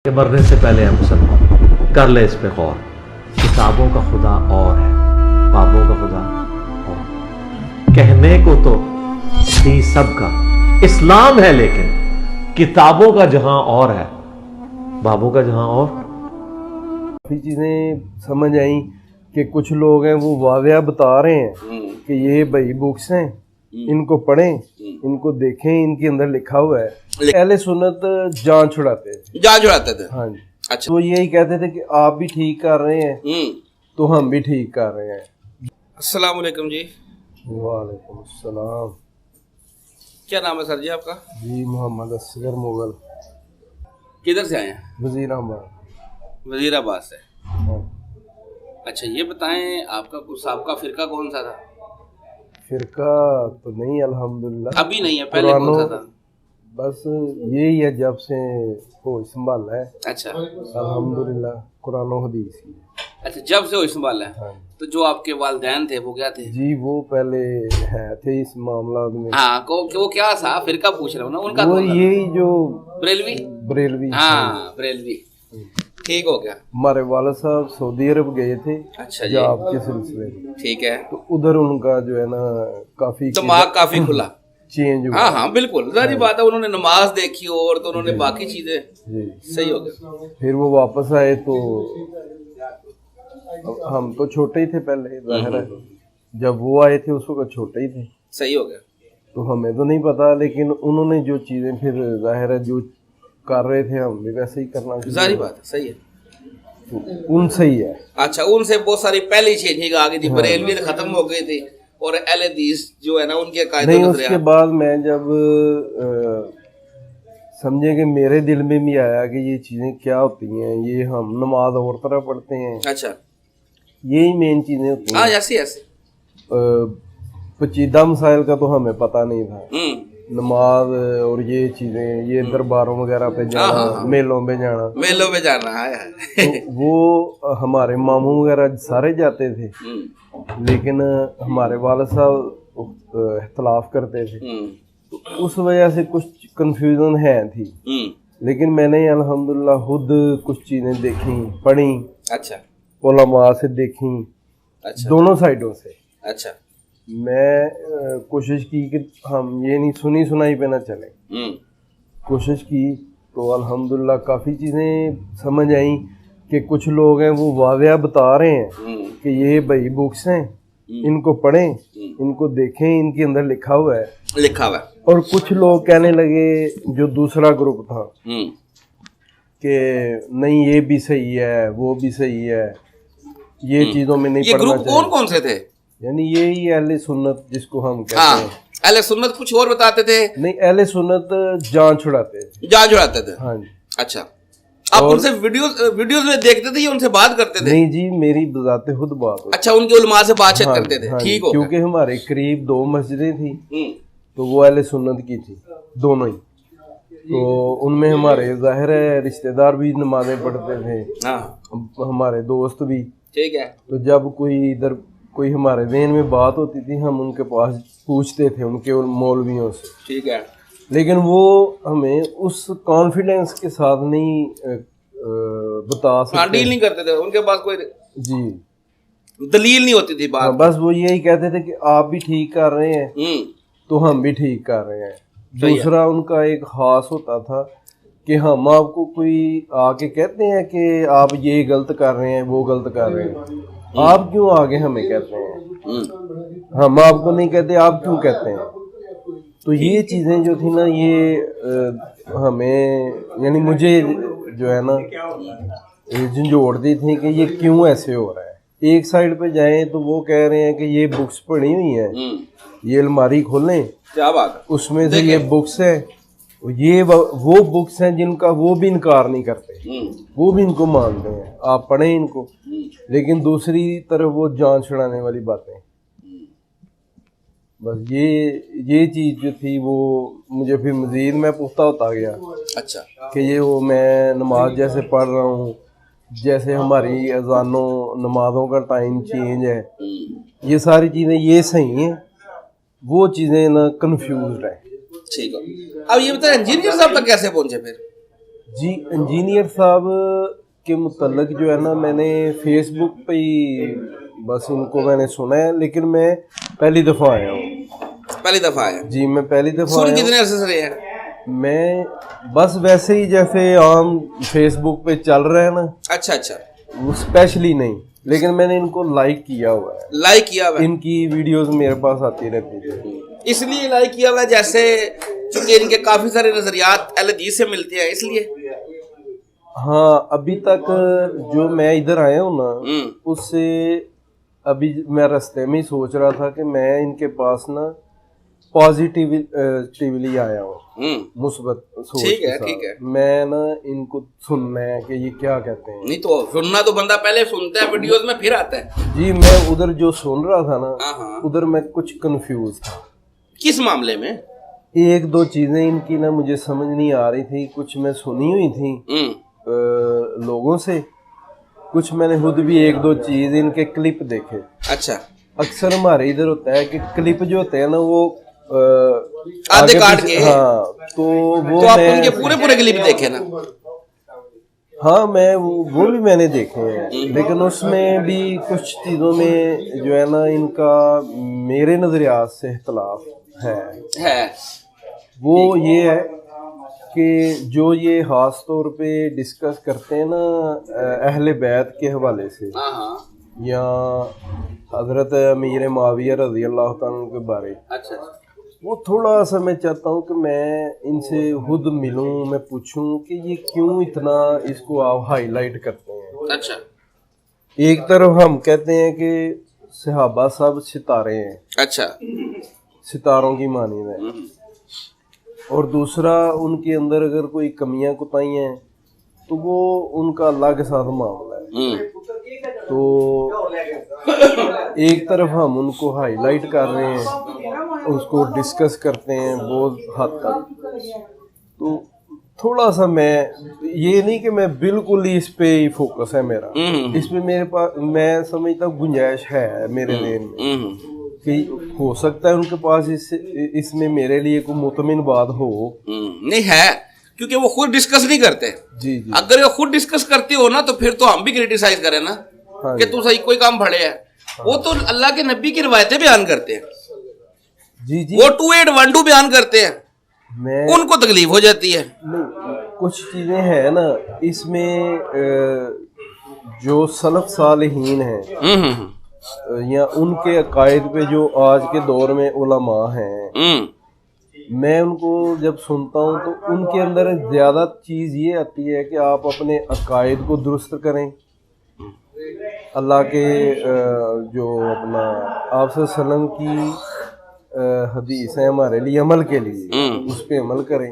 کہ مرنے سے پہلے ہم سب کر لے اس پہ غور. کتابوں کا خدا اور ہے, بابوں کا خدا اور. کہنے کو تو تھی سب کا اسلام ہے, لیکن کتابوں کا جہاں اور ہے, بابوں کا جہاں اور. کافی چیزیں سمجھ آئیں کہ کچھ لوگ ہیں وہ واضح بتا رہے ہیں کہ یہ بھائی بکس ہیں, ان کو پڑھیں, ان کو دیکھیں, ان کے اندر لکھا ہوا ہے. اہل سنت جان چھڑاتے تھے. ہاں جی. اچھا. تو یہی کہتے تھے کہ آپ بھی ٹھیک کر رہے ہیں تو ہم بھی ٹھیک کر رہے ہیں. السلام علیکم جی. وعلیکم السلام. کیا نام ہے سر جی آپ کا؟ جی محمد اصغر مغل. کدھر سے آئے ہیں؟ وزیر احمد. وزیر آباد سے. ہاں. اچھا یہ بتائیں آپ کا سابقہ فرقہ کون سا تھا؟ فرقہ تو نہیں الحمدللہ. ابھی نہیں ہے, پہلے کون سا تھا؟ بس یہی ہے جب سے ہوش سنبھالا ہے. اچھا الحمدللہ قرآن و حدیث کی. اچھا جب سے ہوش سنبھالا ہے. ہاں. تو جو آپ کے والدین تھے وہ کیا تھے؟ جی وہ پہلے ہے تھے اس معاملات میں. ہاں وہ کیا تھا فرقہ پوچھ رہا ہوں نا, ان کا وہ یہی جو بریلوی. ہاں بریلوی. ٹھیک ہو گیا. ہمارے والد صاحب سعودی عرب گئے تھے. اچھا جی. جاب کے سلسلے میں. ٹھیک ہے. تو ادھر ان کا جو ہے نا کافی دماغ کافی کھلا. چینج ہوا. ہاں بالکل ظاہری بات ہے, انہوں نے نماز دیکھی اور تو انہوں نے باقی چیزیں جی صحیح ہو گیا. پھر وہ واپس آئے تو ہم تو چھوٹے ہی تھے پہلے, ظاہر ہے جب وہ آئے تھے اس وقت چھوٹے ہی تھے. صحیح ہو گیا. تو ہمیں تو نہیں پتا, لیکن انہوں نے جو چیزیں پھر ظاہر ہے جو کر رہے تھے ہم بھی ویسے ہی کرنا. ظاہری بات ہے, صحیح ہے. ان سے ہی ہے. اچھا ان سے بہت ساری پہلی چینجنگ آ گئی تھی, بریلوی ختم ہو گئی تھی اور اہل حدیث جو ہے نا ان کے قاعدے نہیں. اس کے بعد میں جب سمجھے کہ میرے دل میں بھی آیا کہ یہ چیزیں کیا ہوتی ہیں, یہ ہم نماز اور طرح پڑھتے ہیں. اچھا یہی مین چیزیں ہوتی ہیں. ہاں ایسے پیچیدہ مسائل کا تو ہمیں پتہ نہیں تھا. نماز اور یہ چیزیں, یہ درباروں وغیرہ پہ جانا, میلوں پہ جانا تو وہ ہمارے ماموں وغیرہ سارے جاتے تھے, لیکن ہمارے والد صاحب اختلاف کرتے تھے. تو اس وجہ سے کچھ کنفیوژن ہے تھی. لیکن میں نے الحمدللہ خود کچھ چیزیں دیکھیں, پڑھیں. اچھا. علماء سے دیکھیں. اچھا. دونوں سائڈوں سے. اچھا. میں کوشش کی کہ ہم یہ نہیں سنی سنائی پہ نہ چلیں. کوشش کی تو الحمدللہ کافی چیزیں سمجھ آئیں کہ کچھ لوگ ہیں وہ واضح بتا رہے ہیں کہ یہ بھائی بکس ہیں, ان کو پڑھیں, ان کو دیکھیں, ان کے اندر لکھا ہوا ہے. اور کچھ لوگ کہنے لگے, جو دوسرا گروپ تھا, کہ نہیں یہ بھی صحیح ہے, وہ بھی صحیح ہے, یہ چیزوں میں نہیں پڑھنا چاہیے. کون کون سے تھے؟ یعنی یہی اہل سنت جس کو ہم کہتے ہیں. اہل سنت کچھ اور بتاتے تھے؟ نہیں, اہل سنت جان چھڑاتے تھے. ہاں جی. اچھا. آپ ان سے ویڈیوز میں دیکھتے تھے یا ان سے بات کرتے تھے؟ نہیں جی, میری بذات خود بات ہوتی. اچھا ان کے علماء سے بات چیت کرتے تھے. ٹھیک ہو. کیونکہ ہمارے قریب 2 مسجدیں تھیں, تو وہ اہل سنت کی تھی دونوں ہی. تو ان میں ہمارے ظاہر ہے رشتہ دار بھی نمازیں پڑھتے تھے, ہمارے دوست بھی. ٹھیک ہے. تو جب کوئی ہمارے ذہن میں بات ہوتی تھی, ہم ان کے پاس پوچھتے تھے, ان کے مولویوں سے. ٹھیک ہے. لیکن وہ ہمیں اس کانفیڈنس کے ساتھ نہیں بتا سکتے, ڈیل نہیں کرتے تھے, ان کے پاس کوئی جی دلیل نہیں ہوتی تھی بات. بس وہ یہی کہتے تھے کہ آپ بھی ٹھیک کر رہے ہیں تو ہم بھی ٹھیک کر رہے ہیں. دوسرا ان کا ایک خاص ہوتا تھا کہ ہم آپ کو کوئی آ کے کہتے ہیں کہ آپ یہ غلط کر رہے ہیں, وہ غلط کر رہے ہیں, آپ کیوں آگے ہمیں کہتے ہیں, ہم آپ کو نہیں کہتے, آپ کیوں کہتے ہیں. تو یہ چیزیں جو تھی نا, یہ ہمیں یعنی مجھے جو ہے نا جھنجھوڑتی تھی کہ یہ کیوں ایسے ہو رہا ہے. ایک سائڈ پہ جائیں تو وہ کہہ رہے ہیں کہ یہ بکس پڑھی ہوئی ہیں, یہ الماری کھولیں, کیا بات ہے, اس میں سے یہ بکس ہیں, یہ وہ بکس ہیں جن کا وہ بھی انکار نہیں کرتے, وہ بھی ان کو مانتے ہیں, آپ پڑھیں ان کو. لیکن دوسری طرف وہ جان چھڑانے والی باتیں. بس یہ چیز جو تھی وہ مجھے پھر مزید میں پختہ ہوتا گیا. اچھا. کہ یہ وہ میں نماز جیسے پڑھ رہا ہوں, جیسے ہماری اذانوں نمازوں کا ٹائم چینج ہے, یہ ساری چیزیں یہ صحیح ہیں, وہ چیزیں نا کنفیوزڈ ہیں. ٹھیک ہے. اب یہ بتائیں انجینئر صاحب تک کیسے پہنچے پھر؟ جی انجینئر صاحب کے متعلق جو ہے نا میں نے فیس بک پہ ہی بس ان کو میں نے سنا ہے، لیکن میں پہلی دفعہ آیا ہوں۔ پہلی دفعہ آیا جی میں پہلی دفعہ سن آیا کتنے عرصے سے رہے ہیں؟ ہوں۔ میں بس ویسے ہی جیسے عام فیس بک پہ چل رہا ہے نا، اچھا اچھا، وہ اسپیشلی نہیں، لیکن میں نے ان کو لائک کیا ہوا ہے، لائک کیا ہوا ہے، ان کی ویڈیوز میرے پاس آتی رہتی تھی۔ اس لیے لائک کیا ہوا ہے جیسے چونکہ ان کے کافی سارے نظریات اہل حدیث سے ملتے ہیں اس لیے؟ ہاں ابھی تک جو میں ادھر آیا ہوں نا، اس سے ابھی میں رستے میں ہی سوچ رہا تھا کہ میں ان کے پاس نا پازیٹیولی آیا ہوں، مثبت سوچ ٹھیک کے ہے ساتھ۔ ٹھیک ہے، میں نا ان کو سننا ہے کہ یہ کیا کہتے ہیں۔ نہیں تو سننا تو بندہ پہلے سنتا ہے ویڈیوز میں پھر آتا ہے۔ جی میں ادھر جو سن رہا تھا نا، ہاں ہاں، ادھر میں کچھ کنفیوز تھا۔ کس معاملے میں؟ ایک دو چیزیں ان کی نا مجھے سمجھ نہیں آ رہی تھی، کچھ میں سنی ہوئی تھی لوگوں سے، کچھ میں نے خود بھی ایک دو چیز ان کے کلپ دیکھے۔ اچھا، اکثر ہمارے ادھر ہوتا ہے کہ کلپ جو ہوتے ہیں نا وہ آدھے کاٹ کے، ہاں تو وہ تو آپ ان کے پورے پورے کلپ دیکھے نا؟ ہاں میں وہ بھی میں نے دیکھے ہیں، لیکن اس میں بھی کچھ چیزوں میں جو ہے نا ان کا میرے نظریات سے اختلاف ہے۔ وہ یہ ہے کہ جو یہ خاص طور پہ ڈسکس کرتے ہیں نا اہل بیت کے حوالے سے یا حضرت امیر معاویہ رضی اللہ تعالیٰ عنہ کے بارے، وہ تھوڑا سا میں چاہتا ہوں کہ میں ان سے خود ملوں، میں پوچھوں کہ یہ کیوں اتنا اس کو آپ ہائی لائٹ کرتے ہیں۔ اچھا، ایک طرف ہم کہتے ہیں کہ صحابہ سب ستارے ہیں، اچھا، ستاروں کی مانند ہیں، اور دوسرا ان کے اندر اگر کوئی کمیاں کوتاہیاں ہیں تو وہ ان کا الگ ساتھ معاملہ ہے۔ تو ایک طرف ہم ان کو ہائی لائٹ کر رہے ہیں، اس کو ڈسکس کرتے ہیں بہت حد تک، تو تھوڑا سا میں یہ نہیں کہ میں بالکل ہی اس پہ ہی فوکس ہے میرا، اس میں میرے پاس میں سمجھتا ہوں گنجائش ہے میرے ذہن میں کہ ہو سکتا ہے ان کے پاس اس میں میرے لیے کوئی مطمئن بات ہو۔ نہیں ہے، کیونکہ وہ خود ڈسکس نہیں کرتے۔ جی جی، اگر وہ خود ڈسکس کرتے ہو نا تو پھر تو ہم بھی کریٹیسائز کریں نا کہ تو صحیح کوئی کام پڑے ہے۔ وہ تو اللہ کے نبی کی روایتیں بیان کرتے ہیں، جی جی، وہ 2812 بیان کرتے ہیں، میں ان کو تکلیف ہو جاتی ہے۔ کچھ چیزیں ہیں نا اس میں جو سلف صالحین ہیں یا ان کے عقائد پہ جو آج کے دور میں علماء ہیں، میں ان کو جب سنتا ہوں تو ان کے اندر زیادہ چیز یہ آتی ہے کہ آپ اپنے عقائد کو درست کریں، اللہ کے جو اپنا آپ صلی اللہ علیہ وسلم کی حدیث ہے ہمارے لیے عمل کے لیے، اس پہ عمل کریں۔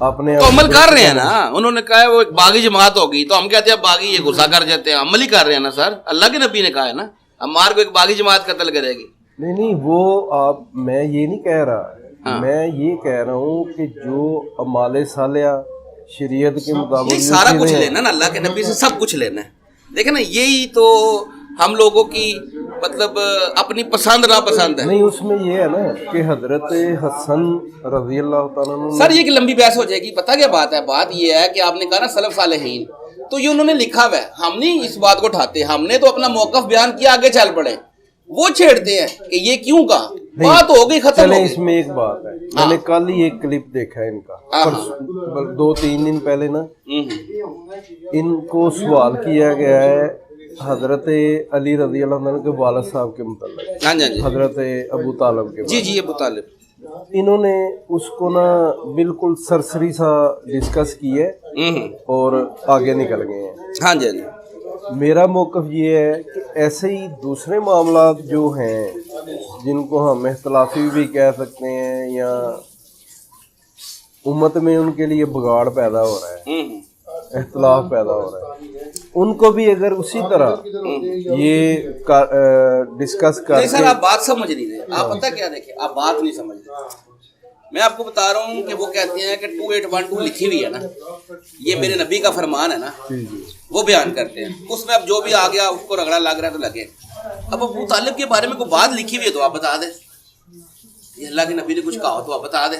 اپنے تو عمل کر رہے ہیں نا، انہوں نے کہا ہے وہ ایک باغی جماعت ہوگی تو ہم کہتے ہیں باغی یہ غصہ کر جاتے ہیں، عمل ہی کر رہے ہیں نا سر، اللہ کے نبی نے کہا ہے نا عمار کو ایک باغی جماعت قتل کرے گی۔ نہیں وہ آپ میں یہ نہیں کہہ رہا، میں یہ کہہ رہا ہوں کہ جو اعمال صالحہ شریعت کے مطابق یہ سارا کچھ لینا نا اللہ کے نبی سے، سب کچھ لینا ہے۔ دیکھیں نا یہی تو ہم لوگوں کی مطلب اپنی پسند ناپسند ہے۔ نہیں اس میں یہ ہے نا کہ حضرت حسن رضی اللہ تعالیٰ عنہ، سر یہ ایک لمبی بحث ہو جائے گی، پتہ کیا بات ہے؟ بات یہ ہے کہ آپ نے کہا نا سلف صالحین، تو یہ انہوں نے لکھا ہوا ہے، ہم نہیں اس بات کو اٹھاتے، ہم نے تو اپنا موقف بیان کیا، آگے چل پڑے، وہ چھیڑتے ہیں کہ یہ کیوں کہا، بات ہو گئی ختم ہو چلیں گئی۔ اس میں ایک بات ہے، میں نے کل ہی ایک کلپ دیکھا ہے ان کا، 2-3 دن پہلے نا ان کو سوال کیا گیا ہے حضرت علی رضی اللہ عنہ کے والد صاحب کے متعلق، ہاں جی، حضرت ابو طالب کے جی جی، ابو طالب، انہوں نے اس کو نا بالکل سرسری سا ڈسکس کی ہے اور آگے نکل گئے ہیں۔ ہاں جی، میرا موقف یہ ہے کہ ایسے ہی دوسرے معاملات جو ہیں جن کو ہم اختلافی بھی کہہ سکتے ہیں یا امت میں ان کے لیے بگاڑ پیدا ہو رہا ہے، اختلاف پیدا ہو رہا ہے، ان کو بھی اگر اسی طرح یہ ڈسکس کر نہیں سر آپ بات سمجھ نہیں رہے، آپ پتہ کیا دیکھیں، آپ بات نہیں سمجھ رہے۔ میں آپ کو بتا رہا ہوں کہ وہ کہتے ہیں کہ 2812 لکھی ہوئی ہے نا، یہ میرے نبی کا فرمان ہے نا، وہ بیان کرتے ہیں، اس میں اب جو بھی آ گیا اس کو رگڑا لگ رہا ہے تو لگے۔ اب ابو طالب کے بارے میں کوئی بات لکھی ہوئی ہے تو آپ بتا دیں، یہ اللہ کے نبی نے کچھ کہا ہو تو آپ بتا دیں،